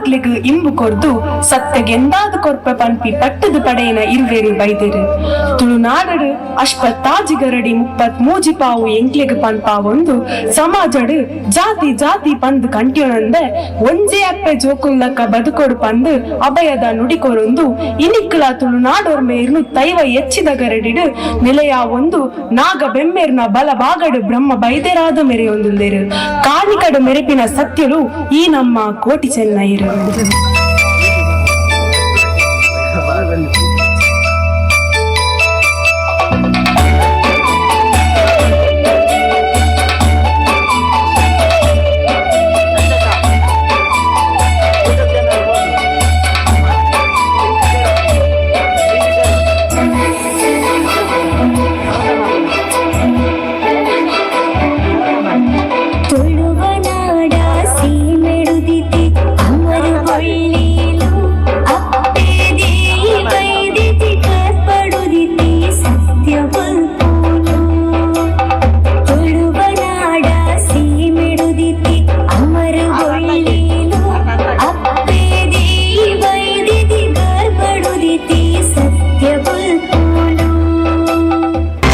ಮಕ್ಳಿಗ್ ಇಂಬು ಕೊರ್ದು ಸತ್ಯಗೆಂದಾದ ಕೊರ್ಪ ಪನ್ಪಿ ಪಟ್ಟದ ಪಡೆಯನ ಇರುವೆರು ಬೈದೆರು. ತುಳುನಾಡಡು ಅಶ್ಪತ್ತಾಜಿಗರಡಿ 33 ಪಾವು ಎಂಕ್ಲೆಗ್ ಪನ್ಪ ಒಂದು ಸಮಾಜಡು ಜಾತಿ ಜಾತಿ ಪಂದ್ ಕಂಟ್ಯೊನಂದೆ ಒಂಜೇ ಅಪ್ಪೆ ಜೋಕುಲ್ಲಕ್ಕ ಬದುಕೊಡು ಪಂದ್ ಅಭಯದ ನುಡಿಕೊರೊಂದು ಇನಿಕ್ಲ ತುಳುನಾಡೋರ್ ಮೇರ್ನು ತೈವ ಎಚ್ಚಿದ ಗರಡಿಡು ನಿಲೆಯ ಒಂದು ನಾಗ ಬೆಮ್ಮೆರ್ನ ಬಲ ಬಾಗಡು ಬ್ರಹ್ಮ ಬೈದೆರಾದ ಮೆರೆಯೊಂದುಲ್ಲೆರು. ಕಾಣಿಕಡು ಮೆರೆಪಿನ ಸತ್ಯಲು ಈ ನಮ್ಮ ಕೋಟಿ ಚೆನ್ನೈರು.